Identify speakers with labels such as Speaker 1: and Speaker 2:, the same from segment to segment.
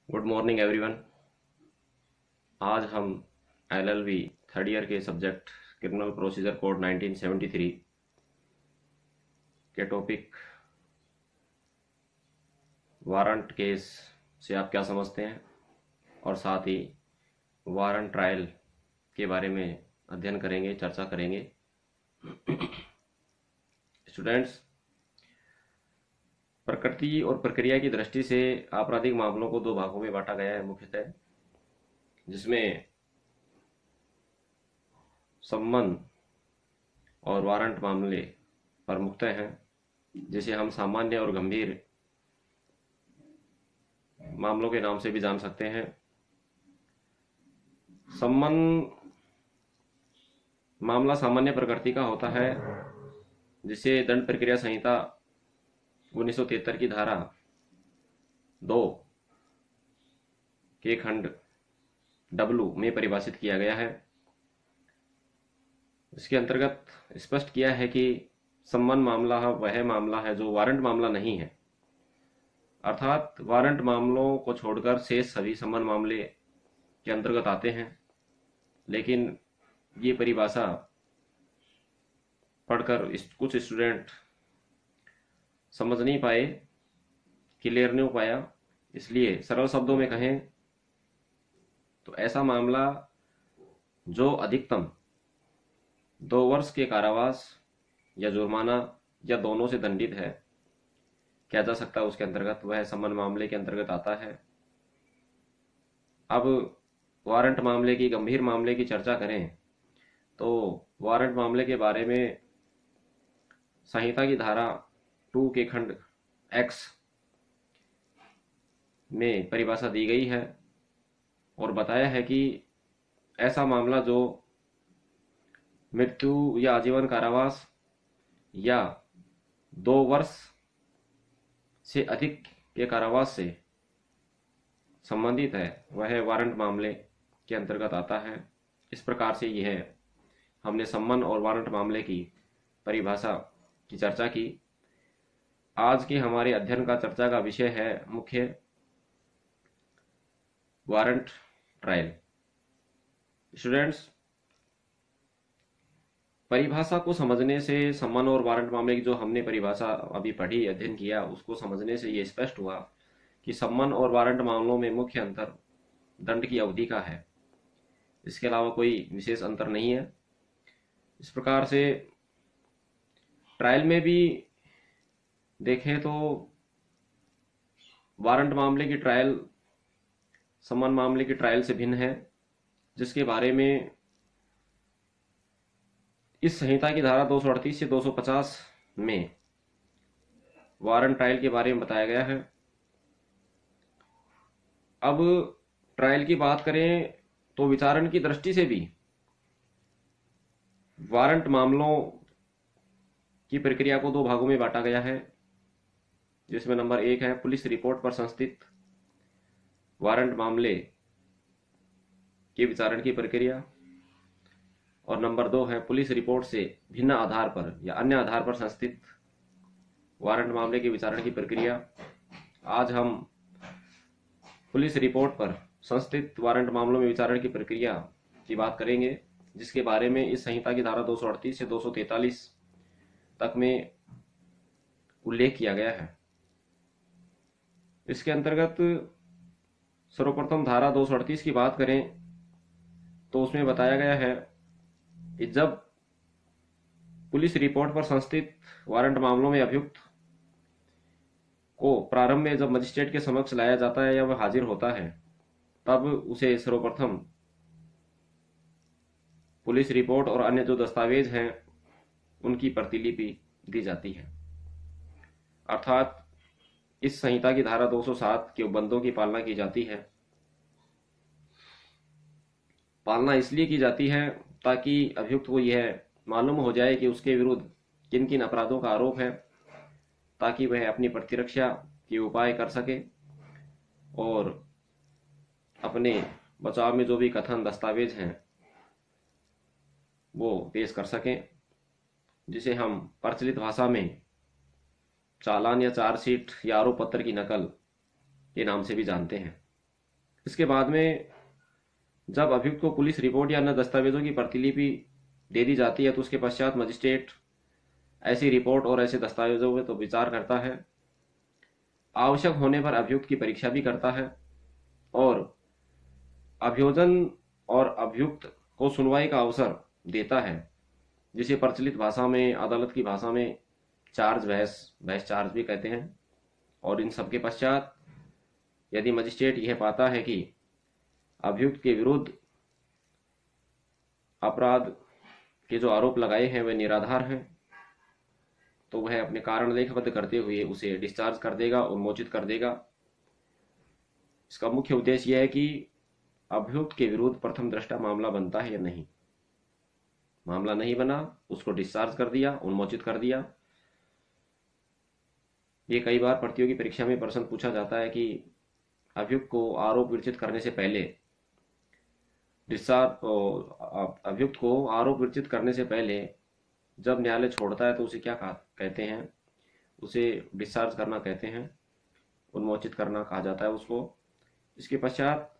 Speaker 1: Good morning everyone. आज हम LLB third year के सब्जेक्ट क्रिमिनल प्रोसीजर कोड 1973 के टॉपिक वारंट केस से आप क्या समझते हैं और साथ ही वारंट ट्रायल के बारे में अध्ययन करेंगे, चर्चा करेंगे। स्टूडेंट्स, प्रकृति और प्रक्रिया की दृष्टि से आपराधिक मामलों को दो भागों में बांटा गया है मुख्यतः, जिसमें सम्मन और वारंट मामले प्रमुखतः हैं, जिसे हम सामान्य और गंभीर मामलों के नाम से भी जान सकते हैं। सम्मन मामला सामान्य प्रकृति का होता है, जिसे दंड प्रक्रिया संहिता 1973 की धारा 2 के खंड डब्लू में परिभाषित किया गया है। इसके अंतर्गत स्पष्ट किया है कि सम्मन मामला वह मामला है जो वारंट मामला नहीं है, अर्थात वारंट मामलों को छोड़कर शेष सभी सम्मन मामले के अंतर्गत आते हैं। लेकिन ये परिभाषा पढ़कर कुछ स्टूडेंट समझ नहीं पाए, क्लियर नहीं हो पाया। इसलिए सरल शब्दों में कहें तो ऐसा मामला जो अधिकतम 2 वर्ष के कारावास या जुर्माना या दोनों से दंडित है किया जा सकता है, उसके अंतर्गत वह सम्मन मामले के अंतर्गत आता है। अब वारंट मामले की, गंभीर मामले की चर्चा करें तो वारंट मामले के बारे में संहिता की धारा 2 के खंड एक्स में परिभाषा दी गई है और बताया है कि ऐसा मामला जो मृत्यु या आजीवन कारावास या 2 वर्ष से अधिक के कारावास से संबंधित है, वह वारंट मामले के अंतर्गत आता है। इस प्रकार से यह हमने सम्मन और वारंट मामले की परिभाषा की चर्चा की। आज के हमारे अध्ययन का चर्चा का विषय है मुख्य वारंट ट्रायल। स्टूडेंट्स, परिभाषा को समझने से, सम्मन और वारंट मामले की जो हमने परिभाषा अभी पढ़ी, अध्ययन किया, उसको समझने से ये स्पष्ट हुआ कि सम्मन और वारंट मामलों में मुख्य अंतर दंड की अवधि का है। इसके अलावा कोई विशेष अंतर नहीं है। इस प्रकार से ट्रायल में भी देखें तो वारंट मामले की ट्रायल सम्मन मामले की ट्रायल से भिन्न है, जिसके बारे में इस संहिता की धारा 238 से 250 में वारंट ट्रायल के बारे में बताया गया है। अब ट्रायल की बात करें तो विचारण की दृष्टि से भी वारंट मामलों की प्रक्रिया को 2 भागों में बांटा गया है, जिसमें नंबर 1 है पुलिस रिपोर्ट पर संस्थित वारंट मामले के विचारण की प्रक्रिया, और नंबर 2 है पुलिस रिपोर्ट से भिन्न आधार पर या अन्य आधार पर संस्थित वारंट मामले के विचारण की प्रक्रिया। आज हम पुलिस रिपोर्ट पर संस्थित वारंट मामलों में विचारण की प्रक्रिया की बात करेंगे, जिसके बारे में इस संहिता की धारा 238 से 243 तक में उल्लेख किया गया है। इसके अंतर्गत सर्वप्रथम धारा 238 की बात करें तो उसमें बताया गया है कि जब पुलिस रिपोर्ट पर संस्थित वारंट मामलों में अभियुक्त को प्रारंभ में जब मजिस्ट्रेट के समक्ष लाया जाता है या वह हाजिर होता है, तब उसे सर्वप्रथम पुलिस रिपोर्ट और अन्य जो दस्तावेज हैं उनकी प्रतिलिपि दी जाती है। अर्थात इस संहिता की धारा 207 के उपबंधों की पालना की जाती है। पालना इसलिए की जाती है ताकि अभियुक्त को यह मालूम हो जाए कि उसके विरुद्ध किन किन अपराधों का आरोप है, ताकि वह अपनी प्रतिरक्षा के उपाय कर सके और अपने बचाव में जो भी कथन दस्तावेज हैं वो पेश कर सकें, जिसे हम प्रचलित भाषा में चालान या चार्जशीट या आरोप पत्र की नकल के नाम से भी जानते हैं। इसके बाद में जब अभियुक्त को पुलिस रिपोर्ट या अन्य दस्तावेजों की प्रतिलिपि दे दी जाती है तो उसके पश्चात मजिस्ट्रेट ऐसी रिपोर्ट और ऐसे दस्तावेजों में तो विचार करता है, आवश्यक होने पर अभियुक्त की परीक्षा भी करता है और अभियोजन और अभियुक्त को सुनवाई का अवसर देता है, जिसे प्रचलित भाषा में, अदालत की भाषा में बहस चार्ज भी कहते हैं। और इन सब के पश्चात यदि मजिस्ट्रेट यह पाता है कि अभियुक्त के विरुद्ध अपराध के जो आरोप लगाए हैं वे निराधार हैं, तो वह अपने कारण लेखबद्ध करते हुए उसे डिस्चार्ज कर देगा, उन्मोचित कर देगा। इसका मुख्य उद्देश्य यह है कि अभियुक्त के विरुद्ध प्रथम दृष्टया मामला बनता है या नहीं। मामला नहीं बना, उसको डिस्चार्ज कर दिया, उन्मोचित कर दिया। ये कई बार प्रतियोगी परीक्षा में प्रश्न पूछा जाता है कि अभियुक्त को आरोप विरचित करने से पहले अभियुक्त को आरोप विरचित करने से पहले जब न्यायालय छोड़ता है तो उसे क्या कहते हैं? उसे डिस्चार्ज करना कहते हैं, उन्मोचित करना कहा जाता है उसको। इसके पश्चात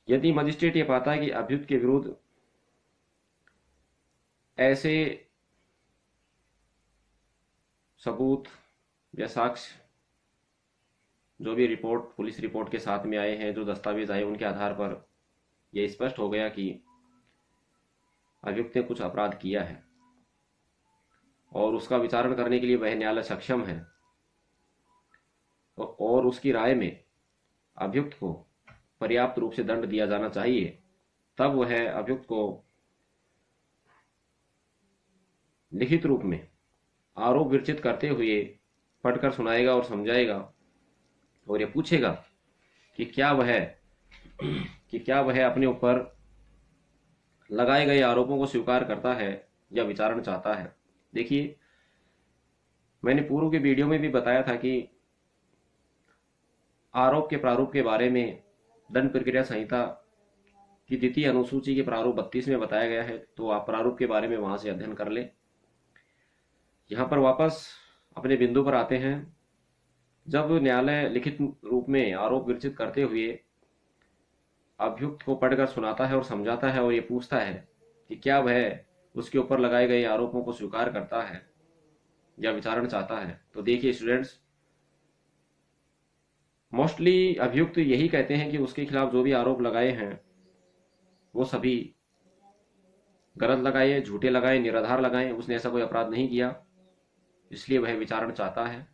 Speaker 1: यदि मजिस्ट्रेट ये पाता है कि अभियुक्त के विरुद्ध ऐसे सबूत या साक्ष्य जो भी रिपोर्ट, पुलिस रिपोर्ट के साथ में आए हैं, जो दस्तावेज आए, उनके आधार पर यह स्पष्ट हो गया कि अभियुक्त ने कुछ अपराध किया है और उसका विचारण करने के लिए वह न्यायालय सक्षम है और उसकी राय में अभियुक्त को पर्याप्त रूप से दंड दिया जाना चाहिए, तब वह अभियुक्त को लिखित रूप में आरोप विरचित करते हुए पढ़कर सुनाएगा और समझाएगा और ये पूछेगा कि क्या वह अपने ऊपर लगाए गए आरोपों को स्वीकार करता है या विचारण चाहता है। देखिए, मैंने पूर्व के वीडियो में भी बताया था कि आरोप के प्रारूप के बारे में दंड प्रक्रिया संहिता की द्वितीय अनुसूची के प्रारूप 32 में बताया गया है, तो आप प्रारूप के बारे में वहां से अध्ययन कर ले। यहां पर वापस अपने बिंदु पर आते हैं। जब न्यायालय लिखित रूप में आरोप विरचित करते हुए अभियुक्त को पढ़कर सुनाता है और समझाता है और ये पूछता है कि क्या वह उसके ऊपर लगाए गए आरोपों को स्वीकार करता है या विचारण चाहता है, तो देखिए स्टूडेंट्स, मोस्टली अभियुक्त यही कहते हैं कि उसके खिलाफ जो भी आरोप लगाए हैं वो सभी गलत लगाए, झूठे लगाए, निराधार लगाए, उसने ऐसा कोई अपराध नहीं किया, इसलिए वह विचारण चाहता है।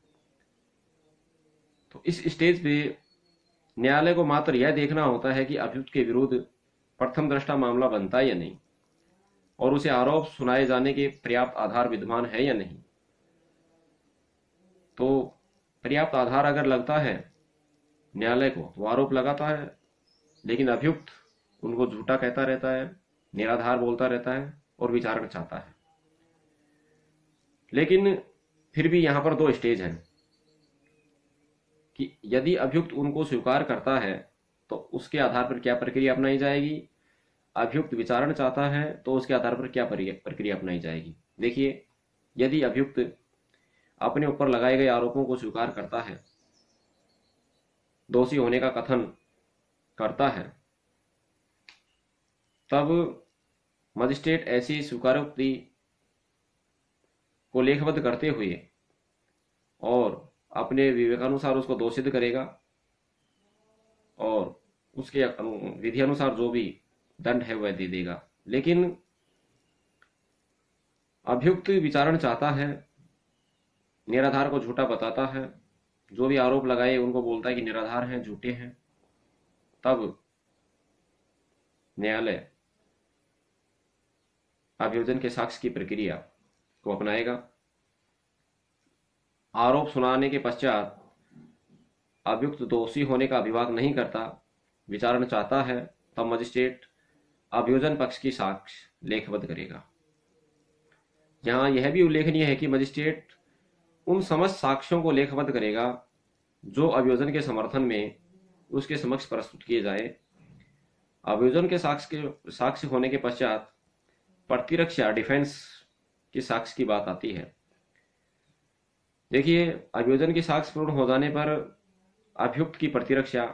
Speaker 1: तो इस स्टेज पे न्यायालय को मात्र यह देखना होता है कि अभियुक्त के विरुद्ध प्रथम दृष्टया मामला बनता है या नहीं और उसे आरोप सुनाए जाने के पर्याप्त आधार विद्यमान है या नहीं। तो पर्याप्त आधार अगर लगता है न्यायालय को तो आरोप लगाता है, लेकिन अभियुक्त उनको झूठा कहता रहता है, निराधार बोलता रहता है और विचारण चाहता है। लेकिन फिर भी यहां पर दो स्टेज हैं कि यदि अभियुक्त उनको स्वीकार करता है तो उसके आधार पर क्या प्रक्रिया अपनाई जाएगी, अभियुक्त विचारण चाहता है तो उसके आधार पर क्या प्रक्रिया अपनाई जाएगी। देखिए, यदि अभियुक्त अपने ऊपर लगाए गए आरोपों को स्वीकार करता है, दोषी होने का कथन करता है, तब मजिस्ट्रेट ऐसी स्वीकारोक्ति को लेखबद्ध करते हुए और अपने विवेकानुसार उसको दोषित करेगा और उसके विधि अनुसार जो भी दंड है वह दे देगा। लेकिन अभियुक्त विचारण चाहता है, निराधार को झूठा बताता है, जो भी आरोप लगाए उनको बोलता है कि निराधार हैं, झूठे हैं, तब न्यायालय अभियोजन के साक्ष्य की प्रक्रिया को अपनाएगा। आरोप सुनाने के पश्चात अभियुक्त दोषी होने का अभिभाग नहीं करता, विचारण चाहता है, तब मजिस्ट्रेट अभियोजन पक्ष की साक्ष्य लेखबद्ध करेगा। यहां यह भी उल्लेखनीय है कि मजिस्ट्रेट उन समस्त साक्ष्यों को लेखबद्ध करेगा जो अभियोजन के समर्थन में उसके समक्ष प्रस्तुत किए जाए। अभियोजन के साक्ष्य होने के पश्चात प्रतिरक्षा, डिफेंस की साक्ष्य की बात आती है। देखिए, अभियोजन की साक्ष्य पूर्ण हो जाने पर अभियुक्त की प्रतिरक्षा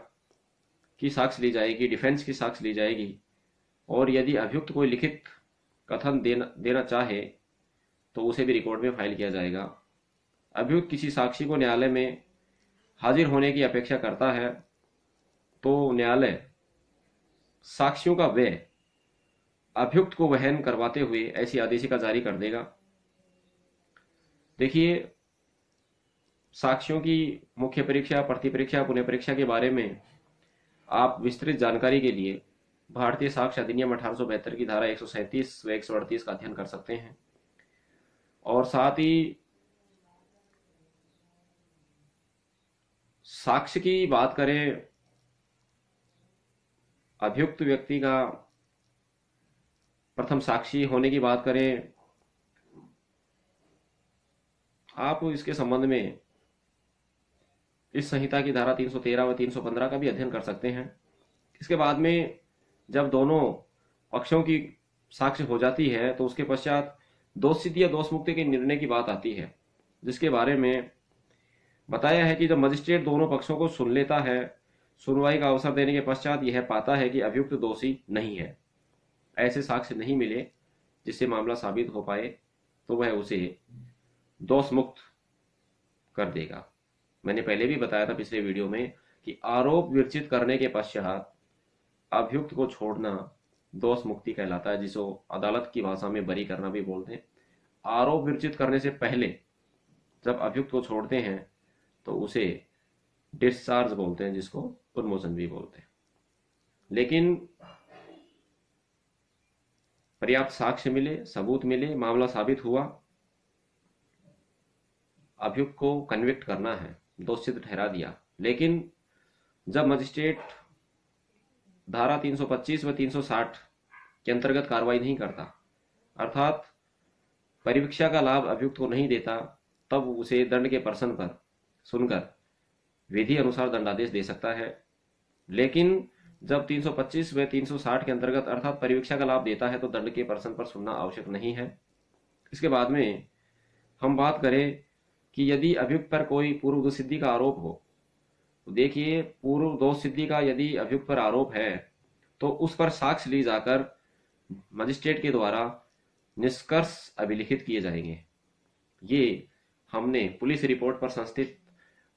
Speaker 1: की साक्ष्य ली जाएगी, डिफेंस की साक्ष्य ली जाएगी, और यदि अभियुक्त कोई लिखित कथन देना चाहे तो उसे भी रिकॉर्ड में फाइल किया जाएगा। अभियुक्त किसी साक्षी को न्यायालय में हाजिर होने की अपेक्षा करता है तो न्यायालय साक्ष्यों का व्यय अभियुक्त को वहन करवाते हुए ऐसी आदेशिका जारी कर देगा। देखिए, साक्ष्यों की मुख्य परीक्षा, प्रति परीक्षा, पुनः परीक्षा के बारे में आप विस्तृत जानकारी के लिए भारतीय साक्ष्य अधिनियम 1872 की धारा 137 व 138 का अध्ययन कर सकते हैं। और साथ ही साक्ष्य की बात करें, अभियुक्त व्यक्ति का प्रथम साक्षी होने की बात करें, आप इसके संबंध में इस संहिता की धारा 313 व 315 का भी अध्ययन कर सकते हैं। इसके बाद में जब दोनों पक्षों की साक्ष्य हो जाती है तो उसके पश्चात दोष सिद्धि या दोष मुक्ति के निर्णय की बात आती है, जिसके बारे में बताया है कि जब मजिस्ट्रेट दोनों पक्षों को सुन लेता है, सुनवाई का अवसर देने के पश्चात यह पाता है कि अभियुक्त दोषी नहीं है, ऐसे साक्ष्य नहीं मिले जिससे मामला साबित हो पाए, तो वह उसे दोष मुक्त कर देगा। मैंने पहले भी बताया था पिछले वीडियो में कि आरोप विरचित करने के पश्चात अभियुक्त को छोड़ना दोष मुक्ति कहलाता है, जिसको अदालत की भाषा में बरी करना भी बोलते हैं। आरोप विरचित करने से पहले जब अभियुक्त को छोड़ते हैं तो उसे डिस्चार्ज बोलते हैं, जिसको उन्मोचन भी बोलते हैं। लेकिन पर्याप्त साक्ष्य मिले, सबूत मिले, मामला साबित हुआ, अभियुक्त को कन्विक्ट करना है, दोषित ठहरा दिया। लेकिन जब मजिस्ट्रेट धारा 325 व 360 के अंतर्गत कार्रवाई नहीं करता, अर्थात परिवीक्षा का लाभ अभियुक्त को नहीं देता, तब उसे दंड के प्रश्न पर सुनकर विधि अनुसार दंडादेश दे सकता है। लेकिन जब 325 व 360 के अंतर्गत अर्थात परिवीक्षा का लाभ देता है तो दंड के प्रश्न पर सुनना आवश्यक नहीं है। इसके बाद में हम बात करें कि यदि अभियुक्त पर कोई पूर्व दोष सिद्धि का आरोप हो, तो देखिए, पूर्व दोष सिद्धि का यदि अभियुक्त पर आरोप है तो उस पर साक्ष्य ली जाकर मजिस्ट्रेट के द्वारा निष्कर्ष अभिलिखित किए जाएंगे। ये हमने पुलिस रिपोर्ट पर संस्थित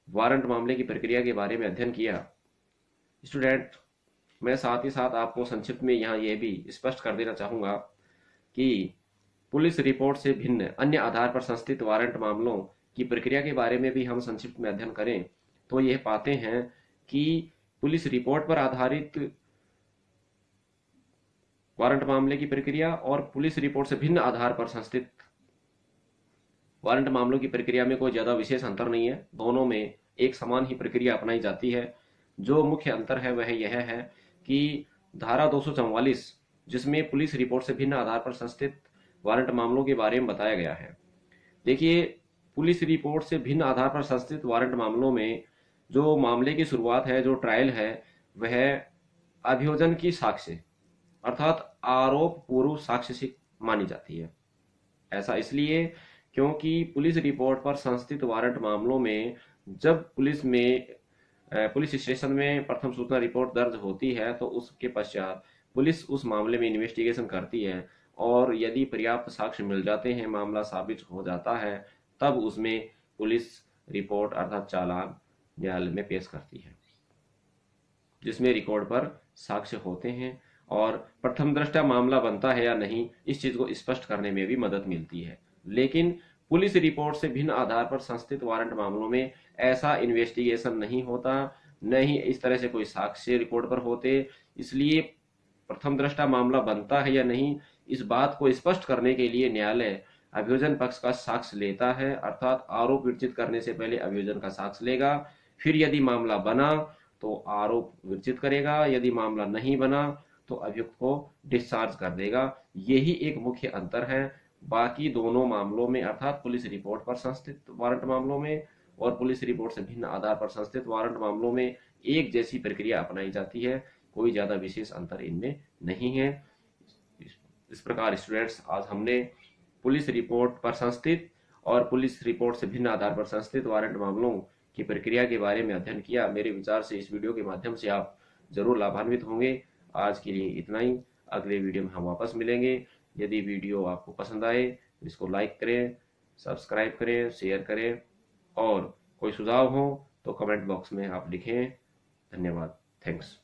Speaker 1: वारंट मामले की प्रक्रिया के बारे में अध्ययन किया। स्टूडेंट, मैं साथ ही साथ आपको संक्षिप्त में यहाँ ये भी स्पष्ट कर देना चाहूँगा कि पुलिस रिपोर्ट से भिन्न अन्य आधार पर संस्थित वारंट मामलों की प्रक्रिया के बारे में भी हम संक्षिप्त में अध्ययन करें तो यह पाते हैं कि पुलिस रिपोर्ट पर आधारित वारंट मामले की प्रक्रिया और पुलिस रिपोर्ट से भिन्न आधार पर संस्थित वारंट मामलों की प्रक्रिया में कोई ज्यादा विशेष अंतर नहीं है। दोनों में एक समान ही प्रक्रिया अपनाई जाती है। जो मुख्य अंतर है वह यह है कि धारा 244, जिसमें पुलिस रिपोर्ट से भिन्न आधार पर संस्थित वारंट मामलों के बारे में बताया गया है। देखिए, पुलिस रिपोर्ट से भिन्न आधार पर संस्थित वारंट मामलों में जो मामले की शुरुआत है, जो ट्रायल है, वह अभियोजन की साक्ष्य अर्थात आरोप पूर्व साक्ष्य से मानी जाती है। ऐसा इसलिए क्योंकि पुलिस रिपोर्ट पर संस्थित वारंट मामलों में जब पुलिस स्टेशन में प्रथम सूचना रिपोर्ट दर्ज होती है तो उसके पश्चात पुलिस उस मामले में इन्वेस्टिगेशन करती है और यदि पर्याप्त साक्ष्य मिल जाते हैं, मामला साबित हो जाता है, तब उसमें पुलिस रिपोर्ट अर्थात चालान न्यायालय में पेश करती है, जिसमें रिकॉर्ड पर साक्ष्य होते हैं और प्रथम दृष्टया मामला बनता है या नहीं, इस चीज को स्पष्ट करने में भी मदद मिलती है। लेकिन पुलिस रिपोर्ट से भिन्न आधार पर संस्थित वारंट मामलों में ऐसा इन्वेस्टिगेशन नहीं होता, न ही इस तरह से कोई साक्ष्य रिकॉर्ड पर होते। इसलिए प्रथम दृष्टया मामला बनता है या नहीं, इस बात को स्पष्ट करने के लिए न्यायालय अभियोजन पक्ष का साक्ष्य लेता है, अर्थात आरोप विरचित करने से पहले अभियोजन का साक्ष्य लेगा। फिर यदि मामला बना तो आरोप विरचित करेगा, यदि मामला नहीं बना तो अभियुक्त को डिस्चार्ज कर देगा। यही एक मुख्य अंतर है। बाकी दोनों मामलों में अर्थात पुलिस रिपोर्ट पर संस्थित वारंट मामलों में और पुलिस रिपोर्ट से भिन्न आधार पर संस्थित वारंट मामलों में एक जैसी प्रक्रिया अपनाई जाती है, कोई ज्यादा विशेष अंतर इनमें नहीं है। इस प्रकार स्टूडेंट्स, आज हमने पुलिस रिपोर्ट पर संस्थित और पुलिस रिपोर्ट से भिन्न आधार पर संस्थित वारंट मामलों की प्रक्रिया के बारे में अध्ययन किया। मेरे विचार से इस वीडियो के माध्यम से आप जरूर लाभान्वित होंगे। आज के लिए इतना ही, अगले वीडियो में हम वापस मिलेंगे। यदि वीडियो आपको पसंद आए तो इसको लाइक करें, सब्सक्राइब करें, शेयर करें, और कोई सुझाव हो तो कमेंट बॉक्स में आप लिखें। धन्यवाद। थैंक्स।